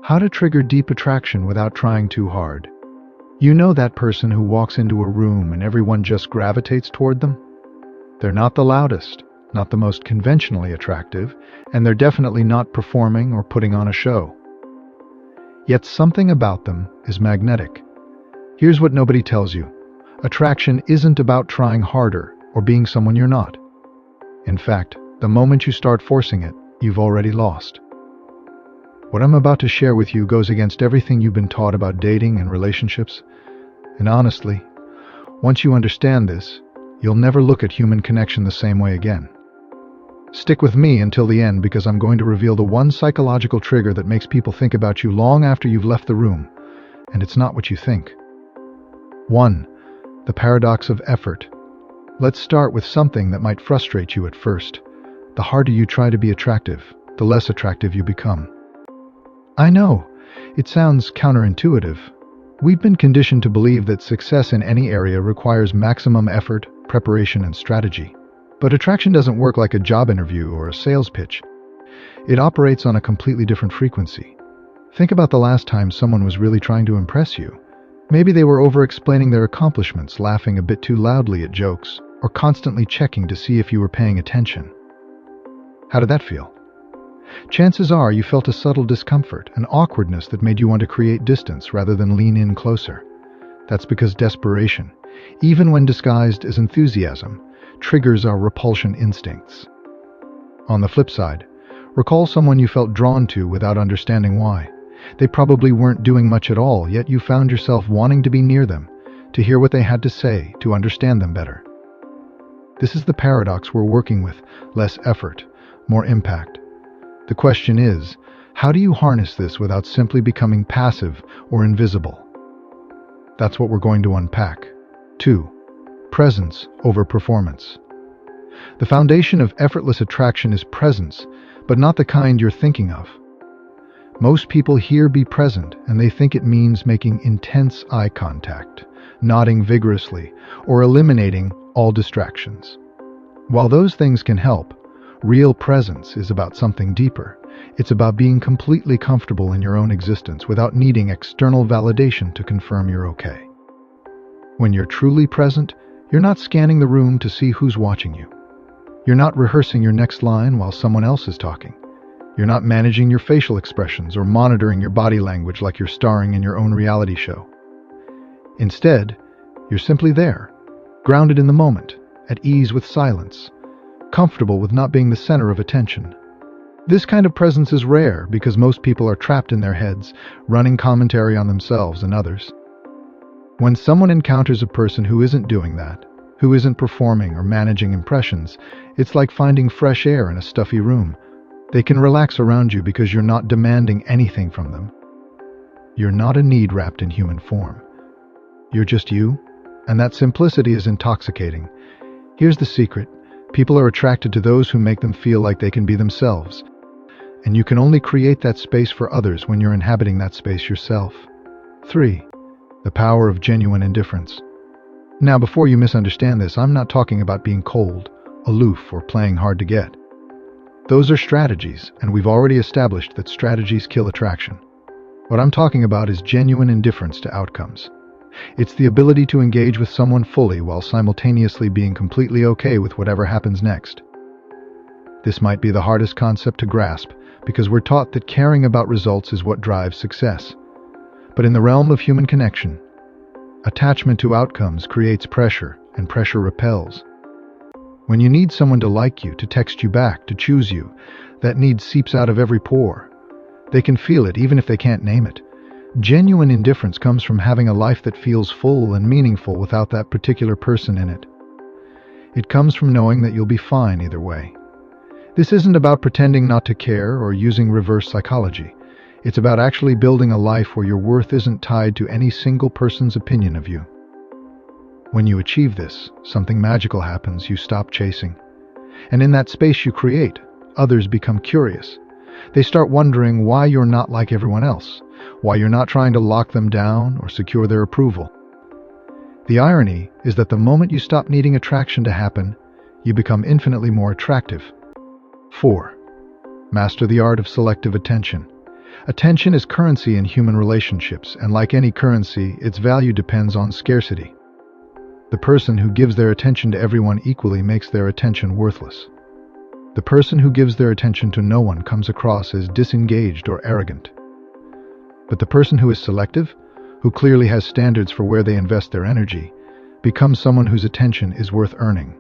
How to trigger deep attraction without trying too hard. You know that person who walks into a room and everyone just gravitates toward them? They're not the loudest, not the most conventionally attractive, and they're definitely not performing or putting on a show. Yet something about them is magnetic. Here's what nobody tells you. Attraction isn't about trying harder or being someone you're not. In fact, the moment you start forcing it, you've already lost. What I'm about to share with you goes against everything you've been taught about dating and relationships. And honestly, once you understand this, you'll never look at human connection the same way again. Stick with me until the end because I'm going to reveal the one psychological trigger that makes people think about you long after you've left the room, and it's not what you think. 1. The paradox of effort. Let's start with something that might frustrate you at first. The harder you try to be attractive, the less attractive you become. I know, it sounds counterintuitive. We've been conditioned to believe that success in any area requires maximum effort, preparation, and strategy. But attraction doesn't work like a job interview or a sales pitch. It operates on a completely different frequency. Think about the last time someone was really trying to impress you. Maybe they were over-explaining their accomplishments, laughing a bit too loudly at jokes, or constantly checking to see if you were paying attention. How did that feel? Chances are you felt a subtle discomfort, an awkwardness that made you want to create distance rather than lean in closer. That's because desperation, even when disguised as enthusiasm, triggers our repulsion instincts. On the flip side, recall someone you felt drawn to without understanding why. They probably weren't doing much at all, yet you found yourself wanting to be near them, to hear what they had to say, to understand them better. This is the paradox we're working with: less effort, more impact. The question is, how do you harness this without simply becoming passive or invisible? That's what we're going to unpack. 2. Presence over performance. The foundation of effortless attraction is presence, but not the kind you're thinking of. Most people hear "be present" and they think it means making intense eye contact, nodding vigorously, or eliminating all distractions. While those things can help, real presence is about something deeper. It's about being completely comfortable in your own existence without needing external validation to confirm you're okay. When you're truly present, you're not scanning the room to see who's watching you. You're not rehearsing your next line while someone else is talking. You're not managing your facial expressions or monitoring your body language like you're starring in your own reality show. Instead, you're simply there, grounded in the moment, at ease with silence, comfortable with not being the center of attention. This kind of presence is rare because most people are trapped in their heads, running commentary on themselves and others. When someone encounters a person who isn't doing that, who isn't performing or managing impressions, it's like finding fresh air in a stuffy room. They can relax around you because you're not demanding anything from them. You're not a need wrapped in human form. You're just you, and that simplicity is intoxicating. Here's the secret. People are attracted to those who make them feel like they can be themselves. And you can only create that space for others when you're inhabiting that space yourself. 3. The power of genuine indifference. Now, before you misunderstand this, I'm not talking about being cold, aloof, or playing hard to get. Those are strategies, and we've already established that strategies kill attraction. What I'm talking about is genuine indifference to outcomes. It's the ability to engage with someone fully while simultaneously being completely okay with whatever happens next. This might be the hardest concept to grasp because we're taught that caring about results is what drives success. But in the realm of human connection, attachment to outcomes creates pressure, and pressure repels. When you need someone to like you, to text you back, to choose you, that need seeps out of every pore. They can feel it even if they can't name it. Genuine indifference comes from having a life that feels full and meaningful without that particular person in it. It comes from knowing that you'll be fine either way. This isn't about pretending not to care or using reverse psychology. It's about actually building a life where your worth isn't tied to any single person's opinion of you. When you achieve this, something magical happens. You stop chasing. And in that space you create, others become curious. They start wondering why you're not like everyone else, why you're not trying to lock them down or secure their approval. The irony is that the moment you stop needing attraction to happen, you become infinitely more attractive. 4. Master the art of selective attention. Attention is currency in human relationships, and like any currency, its value depends on scarcity. The person who gives their attention to everyone equally makes their attention worthless. The person who gives their attention to no one comes across as disengaged or arrogant. But the person who is selective, who clearly has standards for where they invest their energy, becomes someone whose attention is worth earning.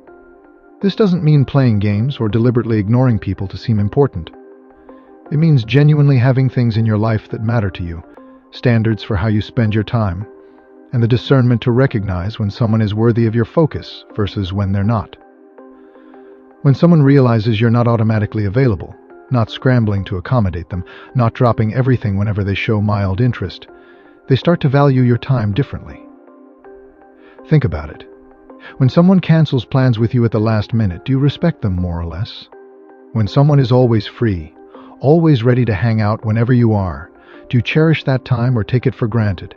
This doesn't mean playing games or deliberately ignoring people to seem important. It means genuinely having things in your life that matter to you, standards for how you spend your time, and the discernment to recognize when someone is worthy of your focus versus when they're not. When someone realizes you're not automatically available, not scrambling to accommodate them, not dropping everything whenever they show mild interest, they start to value your time differently. Think about it. When someone cancels plans with you at the last minute, do you respect them more or less? When someone is always free, always ready to hang out whenever you are, do you cherish that time or take it for granted?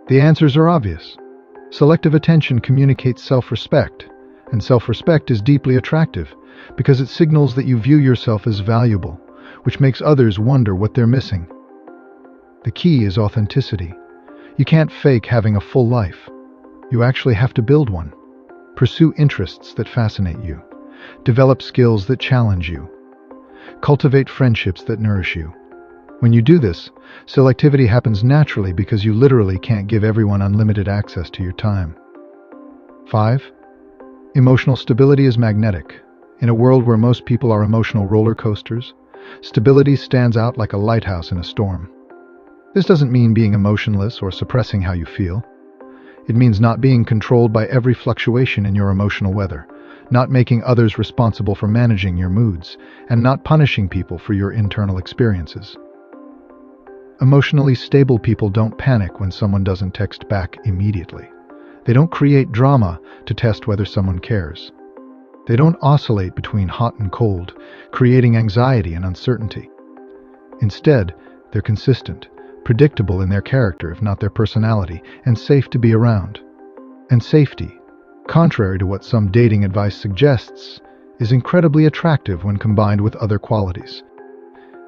The answers are obvious. Selective attention communicates self-respect, and self-respect is deeply attractive because it signals that you view yourself as valuable, which makes others wonder what they're missing. The key is authenticity. You can't fake having a full life. You actually have to build one. Pursue interests that fascinate you. Develop skills that challenge you. Cultivate friendships that nourish you. When you do this, selectivity happens naturally because you literally can't give everyone unlimited access to your time. 5. Emotional stability is magnetic. In a world where most people are emotional roller coasters, stability stands out like a lighthouse in a storm. This doesn't mean being emotionless or suppressing how you feel. It means not being controlled by every fluctuation in your emotional weather, not making others responsible for managing your moods, and not punishing people for your internal experiences. Emotionally stable people don't panic when someone doesn't text back immediately. They don't create drama to test whether someone cares. They don't oscillate between hot and cold, creating anxiety and uncertainty. Instead, they're consistent, predictable in their character if not their personality, and safe to be around. And safety, contrary to what some dating advice suggests, is incredibly attractive when combined with other qualities.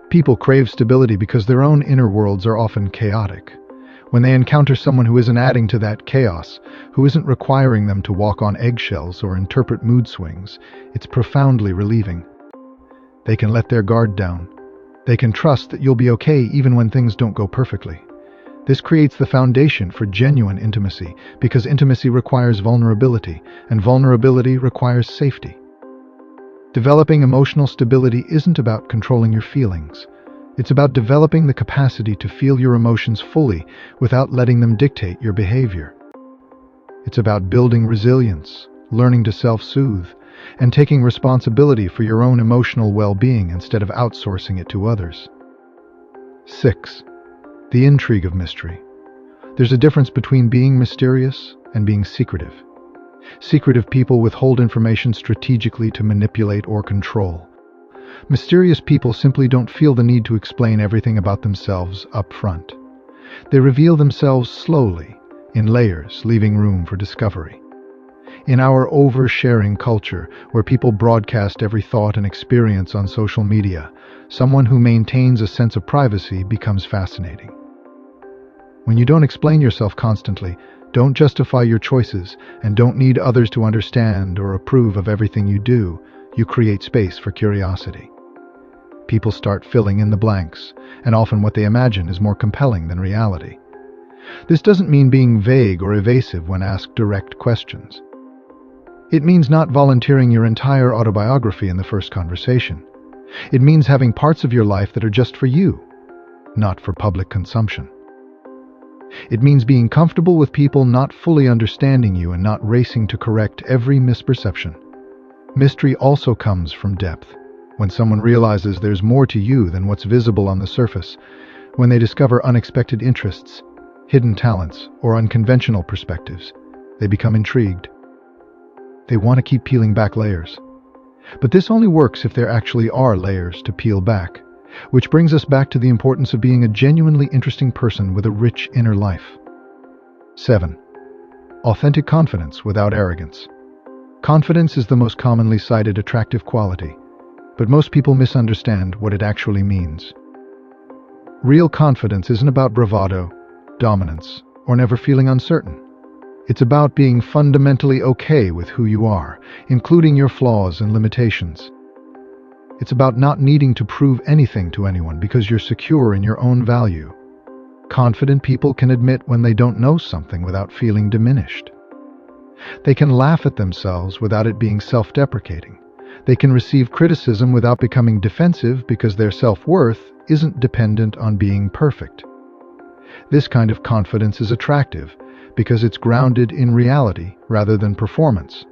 People crave stability because their own inner worlds are often chaotic. When they encounter someone who isn't adding to that chaos, who isn't requiring them to walk on eggshells or interpret mood swings, it's profoundly relieving. They can let their guard down. They can trust that you'll be okay even when things don't go perfectly. This creates the foundation for genuine intimacy, because intimacy requires vulnerability, and vulnerability requires safety. Developing emotional stability isn't about controlling your feelings. It's about developing the capacity to feel your emotions fully without letting them dictate your behavior. It's about building resilience, learning to self-soothe, and taking responsibility for your own emotional well-being instead of outsourcing it to others. 6. The intrigue of mystery. There's a difference between being mysterious and being secretive. Secretive people withhold information strategically to manipulate or control. Mysterious people simply don't feel the need to explain everything about themselves up front. They reveal themselves slowly, in layers, leaving room for discovery. In our oversharing culture, where people broadcast every thought and experience on social media, someone who maintains a sense of privacy becomes fascinating. When you don't explain yourself constantly, don't justify your choices, and don't need others to understand or approve of everything you do, you create space for curiosity. People start filling in the blanks, and often what they imagine is more compelling than reality. This doesn't mean being vague or evasive when asked direct questions. It means not volunteering your entire autobiography in the first conversation. It means having parts of your life that are just for you, not for public consumption. It means being comfortable with people not fully understanding you and not racing to correct every misperception. Mystery also comes from depth. When someone realizes there's more to you than what's visible on the surface, when they discover unexpected interests, hidden talents, or unconventional perspectives, they become intrigued. They want to keep peeling back layers. But this only works if there actually are layers to peel back, which brings us back to the importance of being a genuinely interesting person with a rich inner life. 7. Authentic confidence without arrogance. Confidence is the most commonly cited attractive quality, but most people misunderstand what it actually means. Real confidence isn't about bravado, dominance, or never feeling uncertain. It's about being fundamentally okay with who you are, including your flaws and limitations. It's about not needing to prove anything to anyone because you're secure in your own value. Confident people can admit when they don't know something without feeling diminished. They can laugh at themselves without it being self-deprecating. They can receive criticism without becoming defensive because their self-worth isn't dependent on being perfect. This kind of confidence is attractive because it's grounded in reality rather than performance.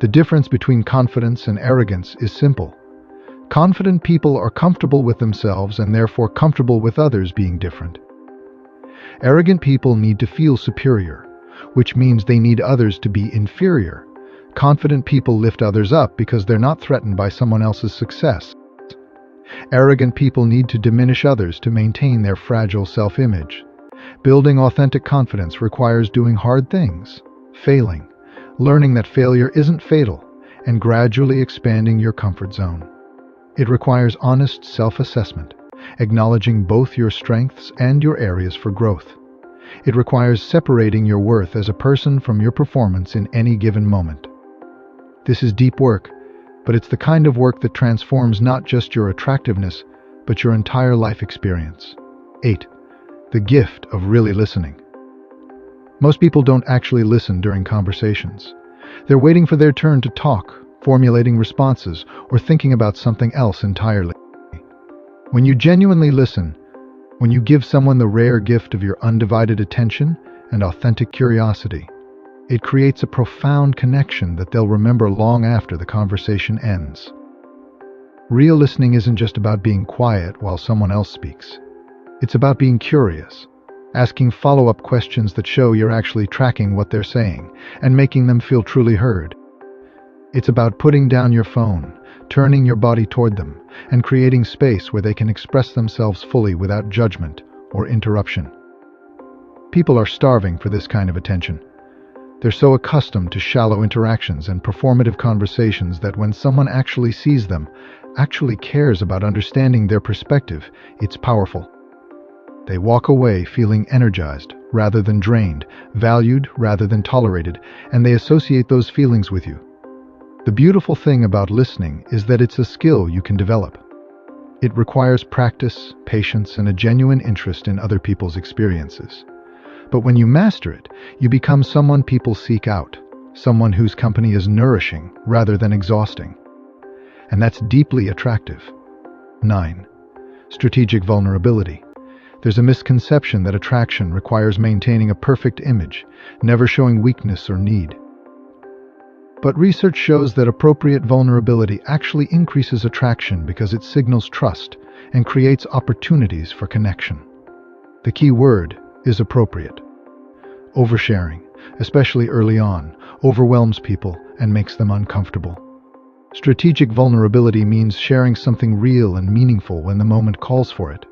The difference between confidence and arrogance is simple. Confident people are comfortable with themselves and therefore comfortable with others being different. Arrogant people need to feel superior, which means they need others to be inferior. Confident people lift others up because they're not threatened by someone else's success. Arrogant people need to diminish others to maintain their fragile self-image. Building authentic confidence requires doing hard things, failing, learning that failure isn't fatal, and gradually expanding your comfort zone. It requires honest self-assessment, acknowledging both your strengths and your areas for growth. It requires separating your worth as a person from your performance in any given moment. This is deep work, but it's the kind of work that transforms not just your attractiveness, but your entire life experience. 8. The gift of really listening. Most people don't actually listen during conversations. They're waiting for their turn to talk, formulating responses, or thinking about something else entirely. When you genuinely listen, when you give someone the rare gift of your undivided attention and authentic curiosity, it creates a profound connection that they'll remember long after the conversation ends. Real listening isn't just about being quiet while someone else speaks. It's about being curious, asking follow-up questions that show you're actually tracking what they're saying and making them feel truly heard. It's about putting down your phone, turning your body toward them, and creating space where they can express themselves fully without judgment or interruption. People are starving for this kind of attention. They're so accustomed to shallow interactions and performative conversations that when someone actually sees them, actually cares about understanding their perspective, it's powerful. They walk away feeling energized rather than drained, valued rather than tolerated, and they associate those feelings with you. The beautiful thing about listening is that it's a skill you can develop. It requires practice, patience, and a genuine interest in other people's experiences. But when you master it, you become someone people seek out, someone whose company is nourishing rather than exhausting. And that's deeply attractive. 9. Strategic vulnerability. There's a misconception that attraction requires maintaining a perfect image, never showing weakness or need. But research shows that appropriate vulnerability actually increases attraction because it signals trust and creates opportunities for connection. The key word is appropriate. Oversharing, especially early on, overwhelms people and makes them uncomfortable. Strategic vulnerability means sharing something real and meaningful when the moment calls for it,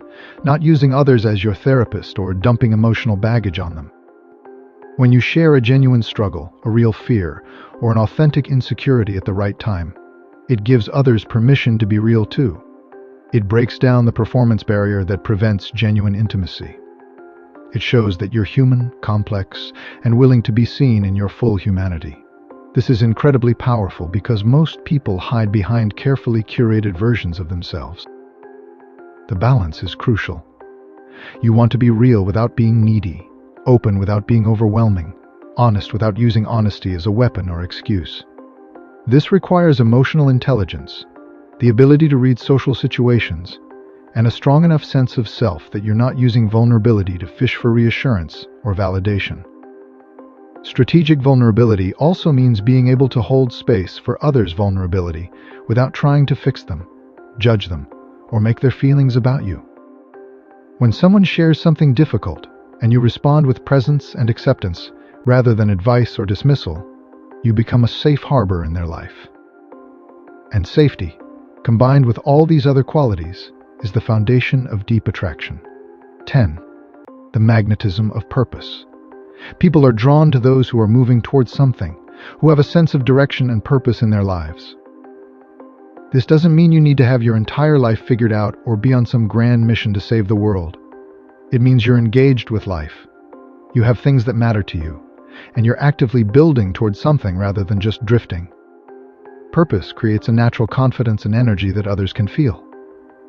not using others as your therapist or dumping emotional baggage on them. When you share a genuine struggle, a real fear, or an authentic insecurity at the right time, it gives others permission to be real too. It breaks down the performance barrier that prevents genuine intimacy. It shows that you're human, complex, and willing to be seen in your full humanity. This is incredibly powerful because most people hide behind carefully curated versions of themselves. The balance is crucial. You want to be real without being needy, open without being overwhelming, honest without using honesty as a weapon or excuse. This requires emotional intelligence, the ability to read social situations, and a strong enough sense of self that you're not using vulnerability to fish for reassurance or validation. Strategic vulnerability also means being able to hold space for others' vulnerability without trying to fix them, judge them, or make their feelings about you. When someone shares something difficult and you respond with presence and acceptance rather than advice or dismissal, you become a safe harbor in their life. And safety, combined with all these other qualities, is the foundation of deep attraction. 10. The magnetism of purpose. People are drawn to those who are moving towards something, who have a sense of direction and purpose in their lives. This doesn't mean you need to have your entire life figured out or be on some grand mission to save the world. It means you're engaged with life. You have things that matter to you, and you're actively building towards something rather than just drifting. Purpose creates a natural confidence and energy that others can feel.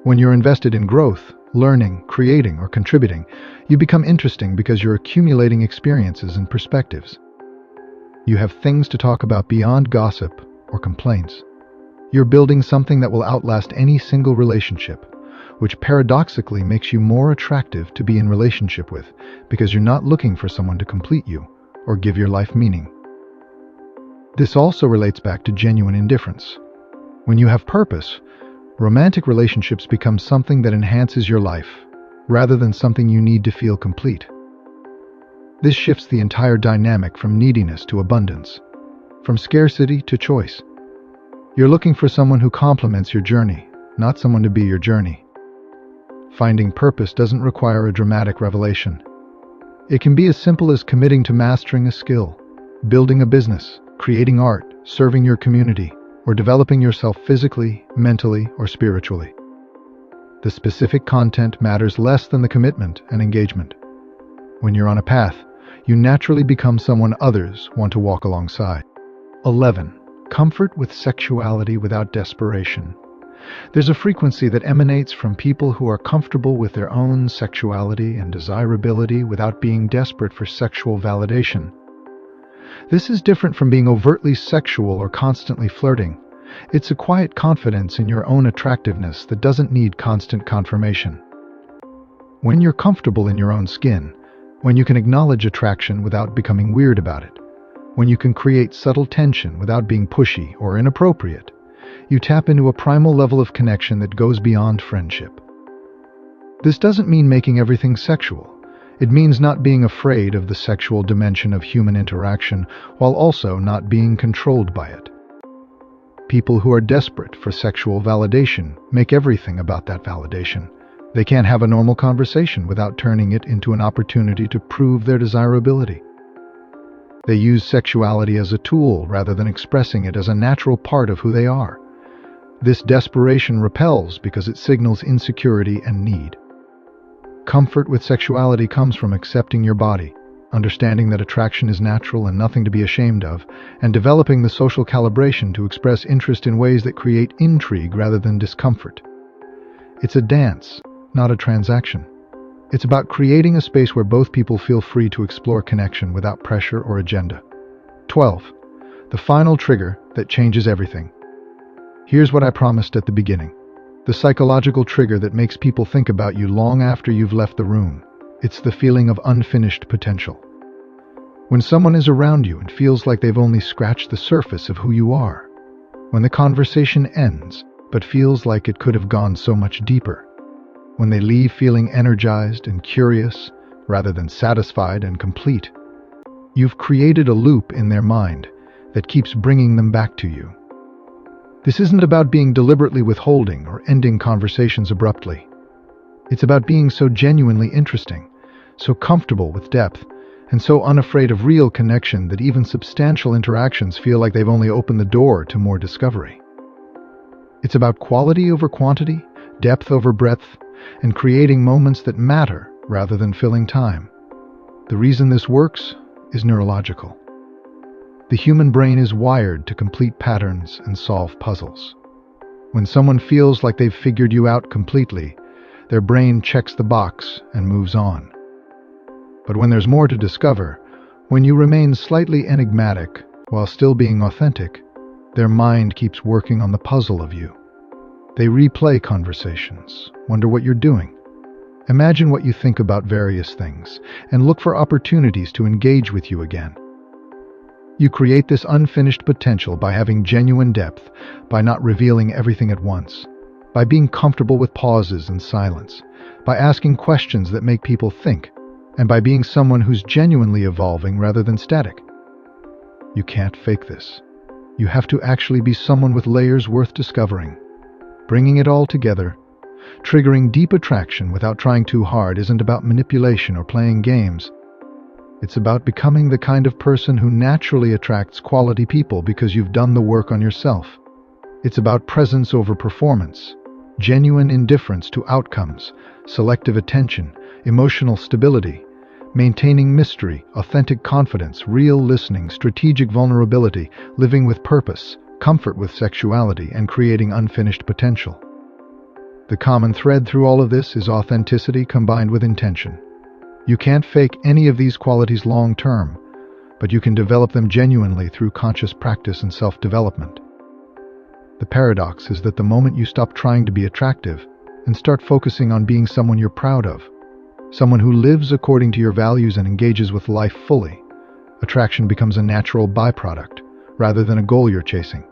When you're invested in growth, learning, creating, or contributing, you become interesting because you're accumulating experiences and perspectives. You have things to talk about beyond gossip or complaints. You're building something that will outlast any single relationship, which paradoxically makes you more attractive to be in relationship with because you're not looking for someone to complete you or give your life meaning. This also relates back to genuine indifference. When you have purpose, romantic relationships become something that enhances your life, rather than something you need to feel complete. This shifts the entire dynamic from neediness to abundance, from scarcity to choice. You're looking for someone who complements your journey, not someone to be your journey. Finding purpose doesn't require a dramatic revelation. It can be as simple as committing to mastering a skill, building a business, creating art, serving your community, or developing yourself physically, mentally, or spiritually. The specific content matters less than the commitment and engagement. When you're on a path, you naturally become someone others want to walk alongside. 11. Comfort with sexuality without desperation. There's a frequency that emanates from people who are comfortable with their own sexuality and desirability without being desperate for sexual validation. This is different from being overtly sexual or constantly flirting. It's a quiet confidence in your own attractiveness that doesn't need constant confirmation. When you're comfortable in your own skin, when you can acknowledge attraction without becoming weird about it, when you can create subtle tension without being pushy or inappropriate, you tap into a primal level of connection that goes beyond friendship. This doesn't mean making everything sexual. It means not being afraid of the sexual dimension of human interaction while also not being controlled by it. People who are desperate for sexual validation make everything about that validation. They can't have a normal conversation without turning it into an opportunity to prove their desirability. They use sexuality as a tool rather than expressing it as a natural part of who they are. This desperation repels because it signals insecurity and need. Comfort with sexuality comes from accepting your body, understanding that attraction is natural and nothing to be ashamed of, and developing the social calibration to express interest in ways that create intrigue rather than discomfort. It's a dance, not a transaction. It's about creating a space where both people feel free to explore connection without pressure or agenda. 12. The final trigger that changes everything. Here's what I promised at the beginning. The psychological trigger that makes people think about you long after you've left the room. It's the feeling of unfinished potential. When someone is around you and feels like they've only scratched the surface of who you are. When the conversation ends, but feels like it could have gone so much deeper. When they leave feeling energized and curious, rather than satisfied and complete. You've created a loop in their mind that keeps bringing them back to you. This isn't about being deliberately withholding or ending conversations abruptly. It's about being so genuinely interesting, so comfortable with depth, and so unafraid of real connection that even substantial interactions feel like they've only opened the door to more discovery. It's about quality over quantity, depth over breadth, and creating moments that matter rather than filling time. The reason this works is neurological. The human brain is wired to complete patterns and solve puzzles. When someone feels like they've figured you out completely, their brain checks the box and moves on. But when there's more to discover, when you remain slightly enigmatic while still being authentic, their mind keeps working on the puzzle of you. They replay conversations, wonder what you're doing. Imagine what you think about various things, and look for opportunities to engage with you again. You create this unfinished potential by having genuine depth, by not revealing everything at once, by being comfortable with pauses and silence, by asking questions that make people think, and by being someone who's genuinely evolving rather than static. You can't fake this. You have to actually be someone with layers worth discovering. Bringing it all together, triggering deep attraction without trying too hard isn't about manipulation or playing games. It's about becoming the kind of person who naturally attracts quality people because you've done the work on yourself. It's about presence over performance, genuine indifference to outcomes, selective attention, emotional stability, maintaining mystery, authentic confidence, real listening, strategic vulnerability, living with purpose, comfort with sexuality, and creating unfinished potential. The common thread through all of this is authenticity combined with intention. You can't fake any of these qualities long term, but you can develop them genuinely through conscious practice and self-development. The paradox is that the moment you stop trying to be attractive and start focusing on being someone you're proud of, someone who lives according to your values and engages with life fully, attraction becomes a natural byproduct rather than a goal you're chasing.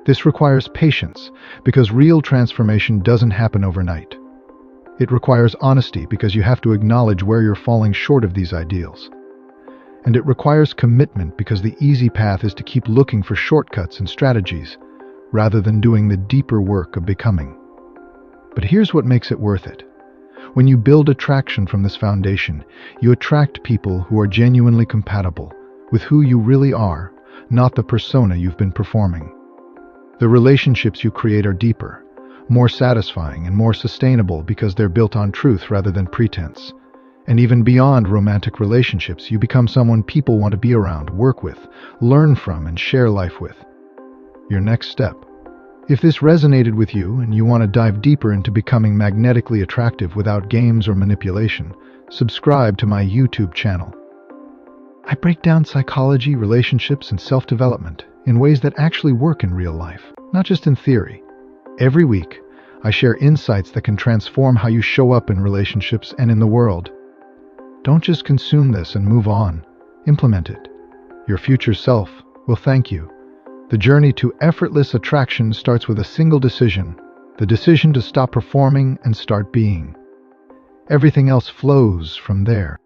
This requires patience because real transformation doesn't happen overnight. It requires honesty because you have to acknowledge where you're falling short of these ideals. And it requires commitment because the easy path is to keep looking for shortcuts and strategies rather than doing the deeper work of becoming. But here's what makes it worth it. When you build attraction from this foundation, you attract people who are genuinely compatible with who you really are, not the persona you've been performing. The relationships you create are deeper, more satisfying, and more sustainable because they're built on truth rather than pretense. And even beyond romantic relationships, you become someone people want to be around, work with, learn from, and share life with. Your next step. If this resonated with you and you want to dive deeper into becoming magnetically attractive without games or manipulation, subscribe to my YouTube channel. I break down psychology, relationships, and self-development in ways that actually work in real life, not just in theory. Every week, I share insights that can transform how you show up in relationships and in the world. Don't just consume this and move on. Implement it. Your future self will thank you. The journey to effortless attraction starts with a single decision, the decision to stop performing and start being. Everything else flows from there.